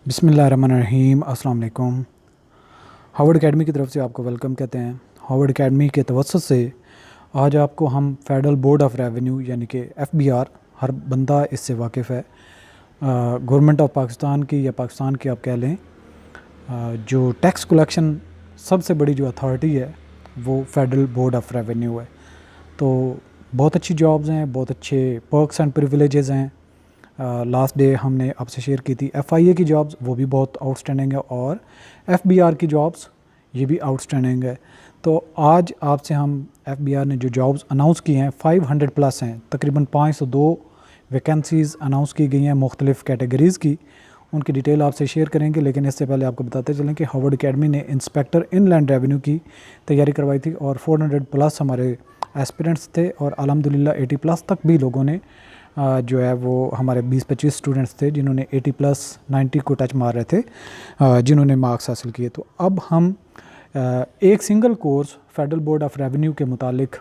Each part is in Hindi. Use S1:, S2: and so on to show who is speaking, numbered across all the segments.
S1: बिस्मिल्लाहिर्रहमानिर्रहीम अस्सलाम वालेकुम। हार्वर्ड एकेडमी की तरफ से आपको वेलकम कहते हैं। हार्वर्ड एकेडमी के तवज्जुह से आज आपको हम फेडरल बोर्ड ऑफ रेवेन्यू यानी कि FBR, हर बंदा इससे वाकिफ़ है, गवर्नमेंट ऑफ पाकिस्तान की या पाकिस्तान की आप कह लें, जो टैक्स कलेक्शन सबसे बड़ी जो अथॉरिटी है वो फेडरल बोर्ड ऑफ रेवेन्यू है। तो बहुत अच्छी जॉब्स हैं, बहुत अच्छे पर्क्स एंड प्रिविलेजेस हैं। लास्ट डे हमने आपसे शेयर की थी FIA की जॉब्स, वो भी बहुत आउटस्टैंडिंग है, और FBR की जॉब्स ये भी आउटस्टैंडिंग है। तो आज आपसे हम FBR ने जो जॉब्स अनाउंस की हैं 500 प्लस हैं, तकरीबन 502 वैकेंसीज़ अनाउंस की गई हैं मुख्तलिफ़ कैटेगरीज़ की, उनकी डिटेल आपसे शेयर करेंगे। लेकिन इससे पहले आपको बताते चलें कि हार्वर्ड एकेडमी ने इंस्पेक्टर इनलैंड रेवेन्यू की तैयारी करवाई थी और 400 प्लस हमारे एस्पिरेंट्स थे, और अल्हम्दुलिल्लाह 80 प्लस तक भी लोगों ने जो है वो हमारे 20-25 स्टूडेंट्स थे जिन्होंने 80 प्लस 90 को टच मार रहे थे, जिन्होंने मार्क्स हासिल किए। तो अब हम एक single course federal board of revenue के मुतालिक,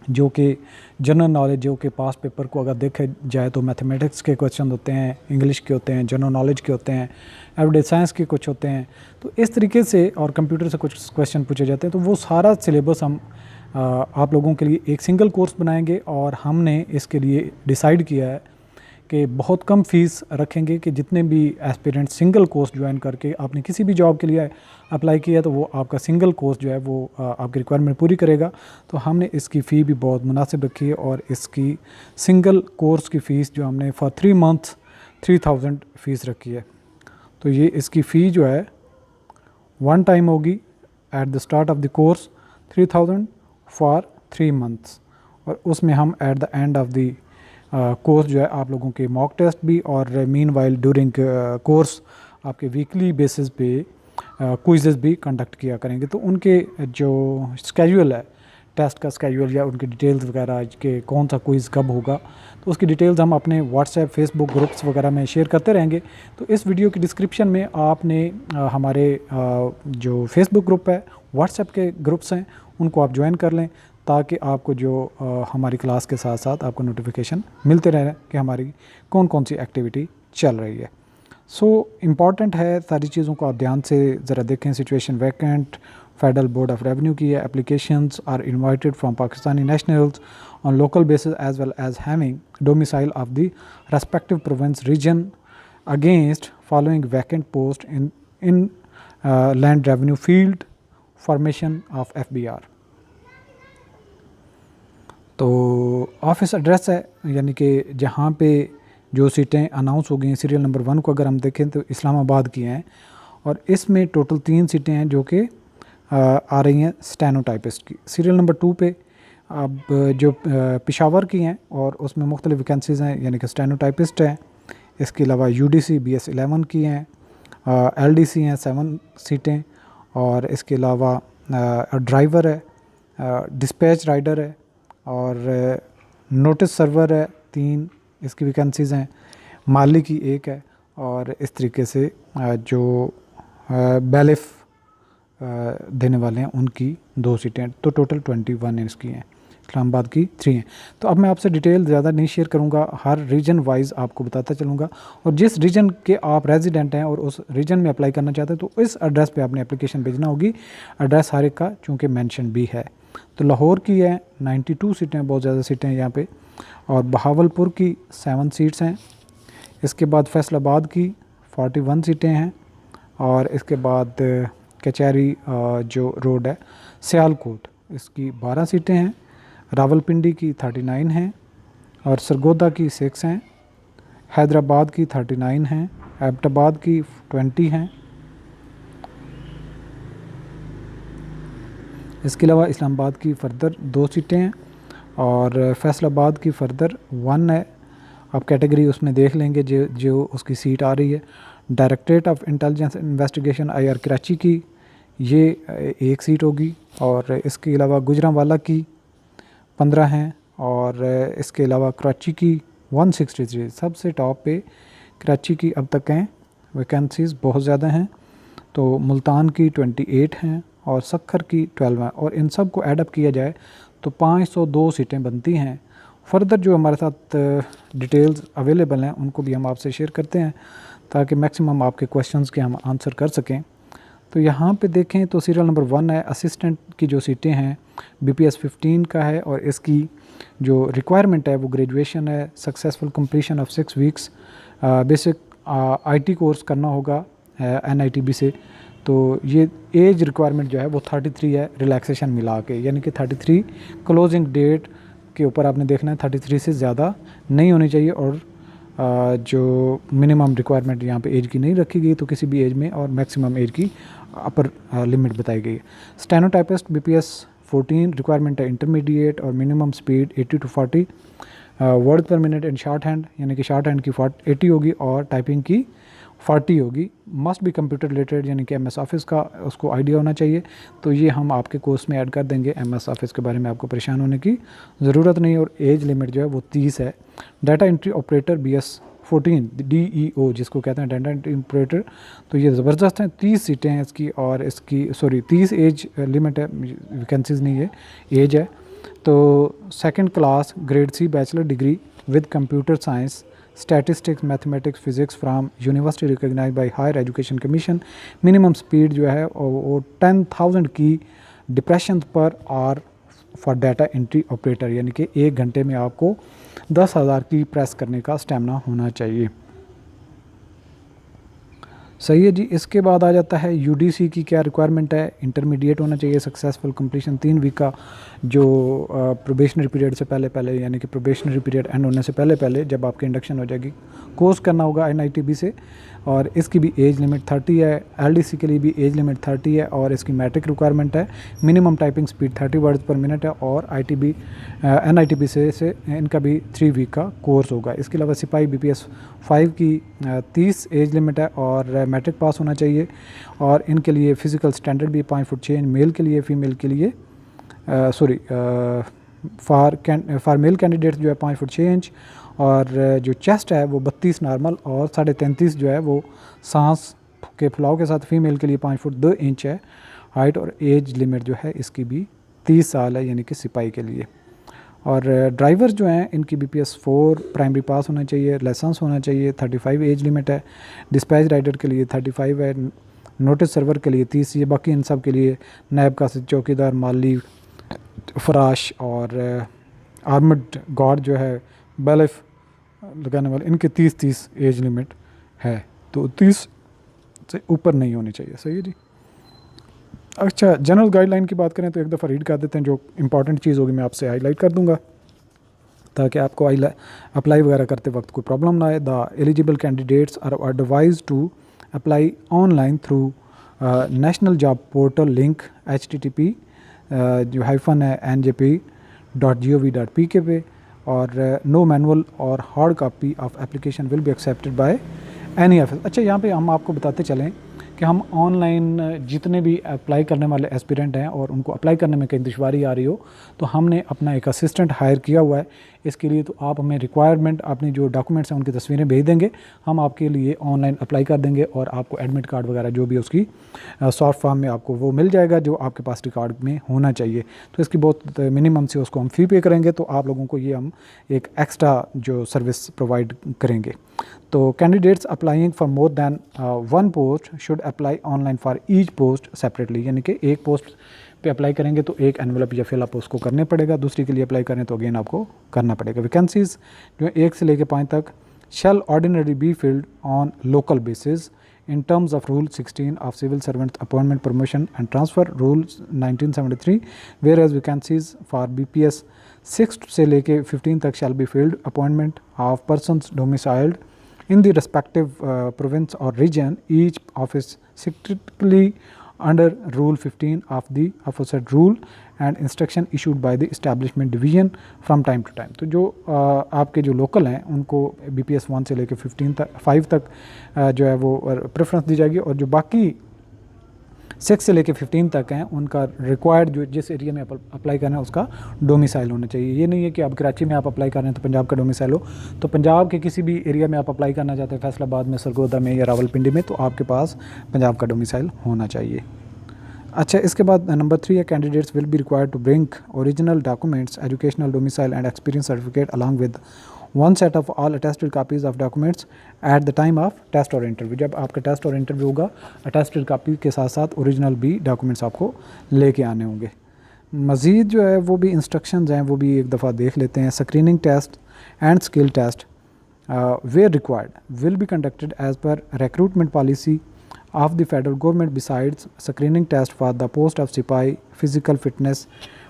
S1: जो कि जनरल नॉलेज, जो कि पास पेपर को अगर देखे जाए तो मैथमेटिक्स के क्वेश्चन होते हैं, इंग्लिश के होते हैं, जनरल नॉलेज के होते हैं, एवरीडे साइंस के कुछ होते हैं, तो इस तरीके से, और कंप्यूटर से कुछ क्वेश्चन पूछे जाते हैं। तो वो सारा सिलेबस हम आप लोगों के लिए एक सिंगल कोर्स बनाएंगे, और हमने इसके लिए डिसाइड किया है कि बहुत कम फ़ीस रखेंगे कि जितने भी एस्पिरेंट सिंगल कोर्स ज्वाइन करके आपने किसी भी जॉब के लिए अप्लाई किया तो वो आपका सिंगल कोर्स जो है वो आपकी रिक्वायरमेंट पूरी करेगा। तो हमने इसकी फ़ी भी बहुत मुनासिब रखी है, और इसकी सिंगल कोर्स की फ़ीस जो हमने फॉर 3 मंथ्स 3000 फ़ीस रखी है। तो ये इसकी फ़ी जो है वन टाइम होगी at the start of the course 3000 for 3 months, और उसमें हम at the end of the course जो है आप लोगों के मॉक टेस्ट भी, और मीन वाइल ड्यूरिंग कोर्स आपके वीकली बेसिस पे क्विज़ेस भी कंडक्ट किया करेंगे। तो उनके जो स्केड्यूल है, टेस्ट का स्केड्यूल या उनकी डिटेल्स वगैरह कि कौन सा क्विज़ कब होगा, तो उसकी डिटेल्स हम अपने व्हाट्सएप फेसबुक ग्रुप्स वगैरह में शेयर करते रहेंगे। तो इस वीडियो की डिस्क्रिप्शन में आपने हमारे जो फेसबुक ग्रुप है, व्हाट्सएप के ग्रुप्स हैं, उनको आप ज्वाइन कर लें, ताकि आपको जो हमारी क्लास के साथ साथ आपको नोटिफिकेशन मिलते रहे कि हमारी कौन कौन सी एक्टिविटी चल रही है। सो इम्पॉर्टेंट है, सारी चीज़ों को आप ध्यान से ज़रा देखें। Situation vacant federal board of revenue की है। Applications are invited from Pakistani nationals on local basis as well as having domicile of the respective province region against following vacant post in land revenue field formation of FBR। तो ऑफिस एड्रेस है, यानी कि जहाँ पे जो सीटें अनाउंस हो गई हैं, सीरियल नंबर 1 को अगर हम देखें तो इस्लामाबाद की हैं, और इसमें टोटल 3 सीटें हैं जो कि आ रही हैं स्टेनोटाइपिस्ट की। सीरियल नंबर 2 पे अब जो पेशावर की हैं, और उसमें मुख्तलिफ वैकेंसीज़ हैं, यानी कि स्टेनोटाइपिस्ट हैं। इसके अलावा UDC BS 11 की हैं, LDC हैं 7 सीटें, और इसके अलावा ड्राइवर है, डिस्पैच राइडर है, और नोटिस सर्वर है 3 इसकी वैकेंसीज़ हैं, माली की 1 है, और इस तरीके से जो बैलिफ देने वाले हैं उनकी 2 सीटें, तो टोटल 21 इसकी हैं। इस्लामाबाद की 3 हैं। तो अब मैं आपसे डिटेल ज़्यादा नहीं शेयर करूंगा, हर रीजन वाइज आपको बताता चलूँगा, और जिस रीजन के आप रेजिडेंट हैं और उस रीजन में अप्लाई करना चाहते हैं तो इस एड्रेस पे आपने एप्लीकेशन भेजना होगी। एड्रेस हर एक का चूँकि मेंशन भी है। तो लाहौर की है 92 सीटें, बहुत ज़्यादा सीटें हैं यहाँ पे, और बहावलपुर की 7 सीट्स हैं। इसके बाद फैसलाबाद की 41 सीटें हैं, और इसके बाद कचहरी जो रोड है सियालकोट, इसकी 12 सीटें हैं। रावलपिंडी की 39 हैं, और सरगोदा की 6 हैं। हैदराबाद की 39 हैं, एबटाबाद की 20 हैं। इसके अलावा इस्लामाबाद की फ़र्दर 2 सीटें हैं, और फैसलाबाद की फ़र्दर 1 है। आप कैटेगरी उसमें देख लेंगे जो उसकी सीट आ रही है। Directorate of intelligence investigation IR Karachi की ये 1 सीट होगी, और इसके अलावा गुजरांवाला की 15 हैं, और इसके अलावा कराची की 163, सबसे टॉप पे कराची की अब तक हैं वैकेंसीज़ बहुत ज़्यादा हैं। तो मुल्तान की 28 हैं, और सक्खर की 12 हैं, और इन सब को ऐडअप किया जाए तो 502 सीटें बनती हैं। फर्दर जो हमारे साथ डिटेल्स अवेलेबल हैं उनको भी हम आपसे शेयर करते हैं। ताकि मैक्सिमम आपके क्वेश्चंस के हम आंसर कर सकें। तो यहाँ पे देखें तो सीरियल नंबर 1 है, असिस्टेंट की जो सीटें हैं BPS 15 का है और इसकी जो रिक्वायरमेंट है वो ग्रेजुएशन है, successful completion of 6 weeks, basic IT course करना होगा NITB से। तो ये एज रिक्वायरमेंट जो है वो 33 है रिलैक्सेशन मिला के, यानी कि 33 क्लोजिंग डेट के ऊपर आपने देखना है, 33 से ज़्यादा नहीं होनी चाहिए। और जो मिनिमम रिक्वायरमेंट यहाँ पे एज की नहीं रखी गई तो किसी भी एज में, और मैक्सिमम एज की अपर लिमिट बताई गई है। स्टेनोटाइपिस्ट BPS 14 रिक्वायरमेंट है इंटरमीडिएट और मिनिमम स्पीड 80 to 40 वर्ड पर मिनट इन शॉर्ट हैंड, यानी कि शॉर्ट हैंड की 80 होगी और टाइपिंग की 40 होगी। मस्ट भी कंप्यूटर रिलेटेड, यानी कि MS ऑफिस का उसको आइडिया होना चाहिए। तो ये हम आपके कोर्स में ऐड कर देंगे, MS ऑफिस के बारे में आपको परेशान होने की ज़रूरत नहीं। और एज लिमिट जो है वो 30 है। Data entry operator BS 14 DEO जिसको कहते हैं डाटा एंट्री ऑपरेटर, तो ये ज़बरदस्त है। 30 सीटें हैं इसकी और इसकी 30 एज लिमिट है, वैकेंसीज नहीं है, एज है। तो second class grade C bachelor degree with computer science, statistics, mathematics, physics from university recognize by higher education commission. Minimum speed जो है वो 10,000 की depression per hour for data entry operator, यानी कि 1 घंटे में आपको 10,000 की प्रेस करने का स्टेमिना होना चाहिए। सही है जी। इसके बाद आ जाता है UDC की क्या रिक्वायरमेंट है। इंटरमीडिएट होना चाहिए, सक्सेसफुल कंप्लीशन 3 वीक का जो प्रोबेशनरी पीरियड से पहले यानी कि प्रोबेशनरी पीरियड एंड होने से पहले जब आपकी इंडक्शन हो जाएगी, कोर्स करना होगा NITB से। और इसकी भी एज लिमिट 30 है। LDC के लिए भी एज लिमिट 30 है और इसकी मैट्रिक रिक्वायरमेंट है। मिनिमम टाइपिंग स्पीड 30 वर्ड पर मिनट है और NITB से इनका भी 3 वीक का कोर्स होगा। इसके अलावा सिपाही BPS 5 की 30 एज लिमिट है और मैट्रिक पास होना चाहिए। और इनके लिए फ़िज़िकल स्टैंडर्ड भी 5 फुट चेंज मेल के लिए, फ़ीमेल के लिए फॉर मेल कैंडिडेट्स जो है 5 फुट 6 इंच। और जो चेस्ट है वो 32 नॉर्मल और 33.5 जो है वो सांस के फुलाव के साथ। फीमेल के लिए 5 फुट 2 इंच है हाइट। और एज लिमिट जो है इसकी भी 30 साल है, यानी कि सिपाही के लिए। और ड्राइवर जो हैं इनकी BPS 4 प्राइमरी पास होना चाहिए, लाइसेंस होना चाहिए। 35 एज लिमिट है। डिस्पैच राइडर के लिए 35 है। नोटिस सर्वर के लिए 30। ये बाकी इन सब के लिए नायब कासिद, चौकीदार, माली, फराश और आर्मड गार्ड जो है बैलेफ लगाने वाले, इनके 30 एज लिमिट है। तो 30 से ऊपर नहीं होनी चाहिए। सही है जी। अच्छा, जनरल गाइडलाइन की बात करें तो एक दफ़ा रीड कर देते हैं। जो इंपॉर्टेंट चीज़ होगी मैं आपसे हाईलाइट कर दूंगा ताकि आपको अप्लाई वगैरह करते वक्त कोई प्रॉब्लम ना आए। The eligible candidates are advise to apply online through national job portal link HTTP जो हाइफन है njp.gov.pk पे। और no manual or hard copy of application will be accepted by any office. अच्छा, यहाँ पे हम आपको बताते चलें कि हम ऑनलाइन जितने भी अप्लाई करने वाले एस्पिरेंट हैं और उनको अप्लाई करने में कहीं दुश्वारी आ रही हो तो हमने अपना एक असिस्टेंट हायर किया हुआ है इसके लिए। तो आप हमें रिक्वायरमेंट, अपनी जो डॉक्यूमेंट्स हैं उनकी तस्वीरें भेज देंगे, हम आपके लिए ऑनलाइन अप्लाई कर देंगे और आपको एडमिट कार्ड वगैरह जो भी उसकी सॉफ्ट फॉर्म में आपको वो मिल जाएगा जो आपके पास रिकॉर्ड में होना चाहिए। तो इसकी बहुत मिनिमम से उसको हम फ़ी पे करेंगे, तो आप लोगों को ये हम एक एक्स्ट्रा जो सर्विस प्रोवाइड करेंगे। तो candidates applying for more than 1 post should apply online for each post separately, यानी कि एक पोस्ट पे अप्लाई करेंगे तो एक एनवलप या फिल अप उसको करने पड़ेगा, दूसरी के लिए अप्लाई करें तो अगेन आपको करना पड़ेगा। वैकेंसीज जो 1 से लेकर 5 तक shall ordinary be filled on local basis in terms of Rule 16 of Civil Servants Appointment, Promotion and Transfer Rule 1973, whereas vacancies for BPS 6 से लेके 15 तक shall be filled appointment of persons domiciled in the respective province or region, each office strictly under Rule 15 of the aforesaid rule and instruction issued by the establishment division from time to time। तो जो आपके जो लोकल हैं उनको BPS 1 से लेकर 5 तक जो है वो प्रेफरेंस दी जाएगी, और जो बाकी 6 से लेकर 15 तक हैं उनका रिक्वायर्ड जो जिस एरिया में आप अप्लाई करना है उसका डोमिसाइल होना चाहिए। ये नहीं है कि आप कराची में आप अप्लाई कर रहे हैं तो पंजाब का डोमिसाइल हो, तो पंजाब के किसी भी एरिया में आप अप्लाई करना चाहते हैं, फैसलाबाद में, सरगोदा में या रावलपिंडी में, तो आपके पास पंजाब का डोमिसाइल होना चाहिए। अच्छा, इसके बाद नंबर 3 है candidates will be required to bring original documents, educational domicile and experience certificate along with one set of all attested copies of documents at the time of test और इंटरव्यू। जब आपका टेस्ट और इंटरव्यू होगा अटेस्टेड कापी के साथ साथ ओरिजिनल भी डॉक्यूमेंट्स आपको लेके आने होंगे। मज़ीद जो है वो भी इंस्ट्रक्शंस हैं वो भी एक दफ़ा देख लेते हैं। Screening test and skill test where required will be conducted as per recruitment policy of the federal government. Besides screening test for the post of sipahi, physical fitness,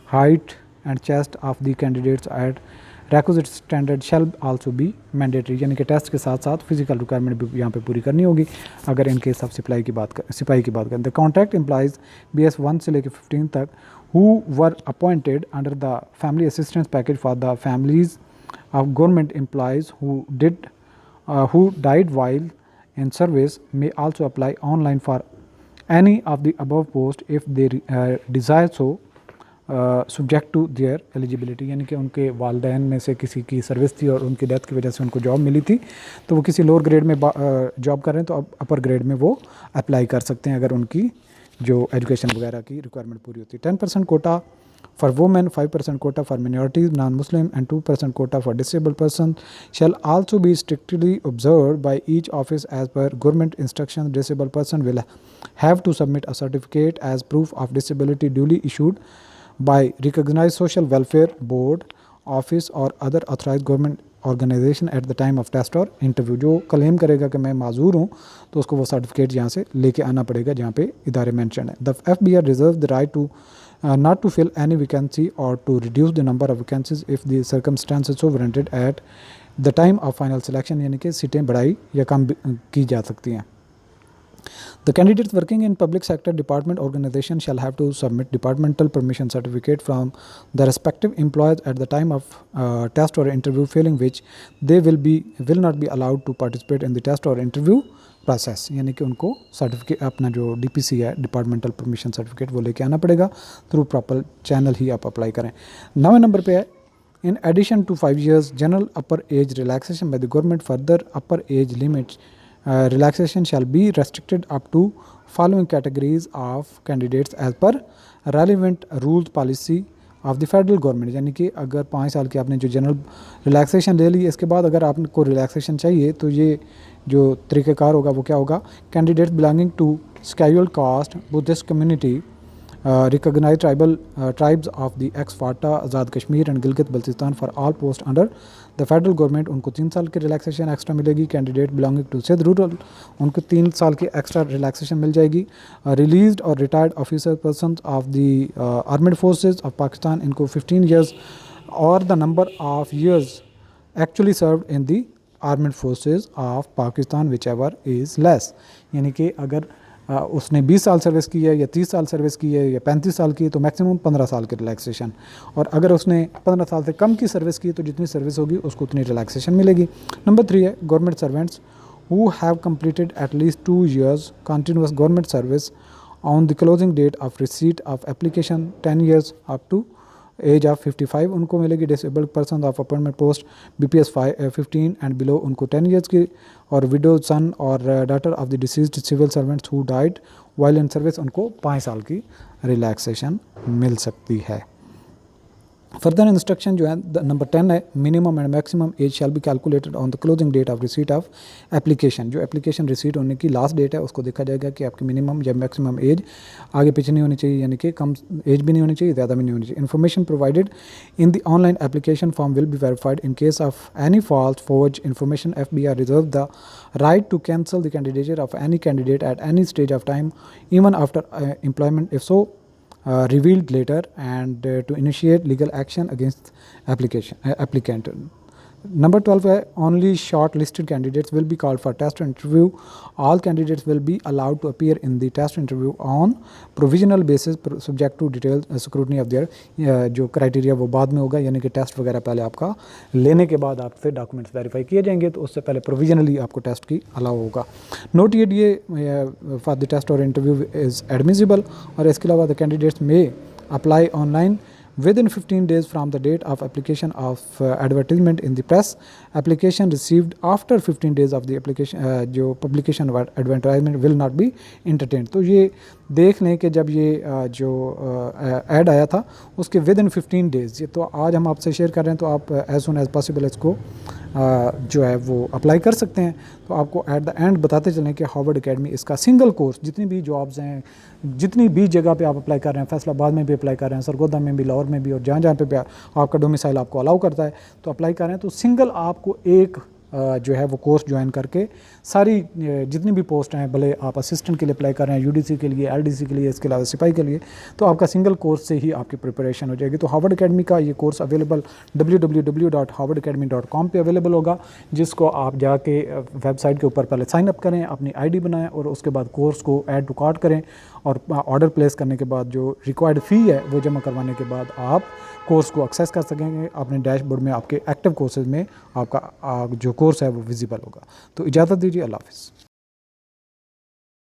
S1: height and chest of the candidates at requisite standard shall also be mandatory। यानी कि टेस्ट के साथ साथ फिजिकल रिक्वायरमेंट भी यहाँ पे पूरी करनी होगी अगर इनके सब सिपाही की बात करें। द कॉन्ट्रैक्ट एम्प्लॉइज़ BS 1 से लेकर 15 तक who were appointed under the family assistance package for the families of government employees who died while in service may also apply online for any of the above post if they desire so, subject to their eligibility। यानी कि उनके वालदैन में से किसी की सर्विस थी और उनकी डेथ की वजह से उनको जॉब मिली थी तो वो किसी लोअर ग्रेड में जॉब कर रहे हैं तो अब अपर ग्रेड में वो अप्लाई कर सकते हैं अगर उनकी जो एजुकेशन वगैरह की रिक्वायरमेंट पूरी होती है। 10% Kota for women, 5% quota for minorities, non-Muslim and 2% quota for disabled persons shall also be strictly observed by each office as per government instructions. Disabled person will have to submit a certificate as proof of disability duly issued by recognized social welfare board, office or other authorized government organisation at the time of test और इंटरव्यू। जो क्लेम करेगा कि मैं माजूर हूँ तो उसको वो सर्टिफिकेट यहाँ से लेके आना पड़ेगा जहाँ पे इदारे मेंशन है। The FBR reserve the right to not to fill any vacancy or to reduce the number of vacancies if the circumstances so warranted at the time of final selection। यानी कि सीटें बढ़ाई या कम की जा सकती हैं। The candidates working in public sector department organization shall have to submit departmental permission certificate from the respective employers at the time of test or interview, failing which they will not be allowed to participate in the test or interview process. यानी कि उनको सर्टिफिकेट अपना जो DPC है डिपार्टमेंटल परमिशन सर्टिफिकेट वो लेके आना पड़ेगा, थ्रू प्रॉपर चैनल ही आप अप्लाई करें। 9वें नंबर पे है in addition to 5 years general upper age relaxation by the government further upper age limit relaxation shall be restricted up to following categories of candidates as per relevant rules policy of the federal government. यानी कि अगर 5 साल की आपने जो जनरल रिलैक्सेशन ले ली इसके बाद अगर आपको रिलैक्सेशन चाहिए तो ये जो तरीक़ाकार होगा वो क्या होगा। Candidates belonging to scheduled caste, Buddhist community, recognised tribes of the ex FATA, Azad Kashmir and Gilgit Baltistan for all post under the federal government उनको 3 साल की रिलैक्सेशन एक्स्ट्रा मिलेगी। Candidate belonging to Sindh rural उनको 3 साल की एक्स्ट्रा रिलैक्सेशन मिल जाएगी। रिलीज्ड और retired officer person of the armed forces of Pakistan इनको 15 years और the number of years actually served in the armed forces of Pakistan which ever is less. यानी कि अगर उसने 20 साल सर्विस की है या 30 साल सर्विस की है या 35 साल की है तो मैक्सिमम 15 साल की रिलैक्सेशन, और अगर उसने 15 साल से कम की सर्विस की तो जितनी सर्विस होगी उसको उतनी रिलैक्सेशन मिलेगी। नंबर 3 है government servants who have completed at least 2 years continuous government service on the closing date of receipt of application 10 years up to age of 55 उनको मिलेगी। Disabled person of appointment post BPS 15 and below उनको 10 years की, और विडो सन और daughter of the deceased civil servants who died while in service उनको 5 साल की रिलैक्सेशन मिल सकती है। फर्दर इंस्ट्रक्शन जो है नंबर 10 है minimum and maximum age shall be calculated on the closing date of receipt of application. जो एप्लीकेशन रिसीट होने की लास्ट डेट है उसको देखा जाएगा कि आपकी मिनिमम या मैक्सिमम एज आगे पीछे नहीं होनी चाहिए, यानी कि कम एज भी नहीं होनी चाहिए, ज़्यादा भी नहीं होनी चाहिए। Information provided in the online application form will be verified in case of any false forward information FBR reserve the right to cancel the candidature of any candidate at any stage of time even after employment if so revealed later and to initiate legal action against applicant. Number 12 है only shortlisted candidates will be called for test interview. All candidates will be allowed to appear in the test interview on provisional basis subject to detailed scrutiny of their जो क्राइटेरिया वो बाद में होगा, यानी कि टेस्ट वगैरह पहले आपका लेने के बाद आपसे डॉक्यूमेंट्स वेरीफाई किए जाएंगे तो उससे पहले प्रोविजनली आपको टेस्ट की अलाउ होगा। नोट ये फॉर द टेस्ट और इंटरव्यू इज़ एडमिसिबल, और इसके अलावा द कैंडिडेट्स में apply online within 15 days from the date of application of advertisement in the press. Application received after 15 days of the application जो publication of advertisement will not be entertained। तो ये देख लें कि जब ये जो ऐड आया था उसके विद इन 15 days, ये तो आज हम आपसे शेयर कर रहे हैं तो आप एज सुन एज पॉसिबल इसको जो है वो अप्लाई कर सकते हैं। तो आपको एट द एंड बताते चलें कि हार्वर्ड एकेडमी इसका सिंगल कोर्स, जितनी भी जॉब्स हैं, जितनी भी जगह पे आप अप्लाई कर रहे हैं, फैसलाबाद में भी अप्लाई कर रहे हैं, सरगोदा में भी, लाहौर में भी, और जहाँ जहाँ पे भी आपका डोमिसाइल आपको अलाउ करता है तो अप्लाई कर रहे हैं, तो सिंगल आपको एक जो है वो कोर्स ज्वाइन करके सारी जितनी भी पोस्ट हैं, भले आप असिस्टेंट के लिए अप्लाई कर रहे हैं, यूडीसी के लिए, एलडीसी के लिए, इसके अलावा सिपाही के लिए, तो आपका सिंगल कोर्स से ही आपकी प्रिपरेशन हो जाएगी। तो हार्वर्ड एकेडमी का ये कोर्स अवेलेबल www.harvardacademy.com पे अवेलेबल होगा, जिसको आप जाके वेबसाइट के ऊपर पहले साइन अप करें, अपनी आईडी बनाएं और उसके बाद कोर्स को ऐड टू कार्ट करें, और ऑर्डर प्लेस करने के बाद जो रिक्वायर्ड फ़ी है वो जमा करवाने के बाद आप कोर्स को एक्सेस कर सकेंगे। अपने डैशबोर्ड में आपके एक्टिव कोर्सेज में आपका जो कोर्स है वो विजिबल होगा। तो इजाज़त दीजिए, अल्लाह हाफ़िज़।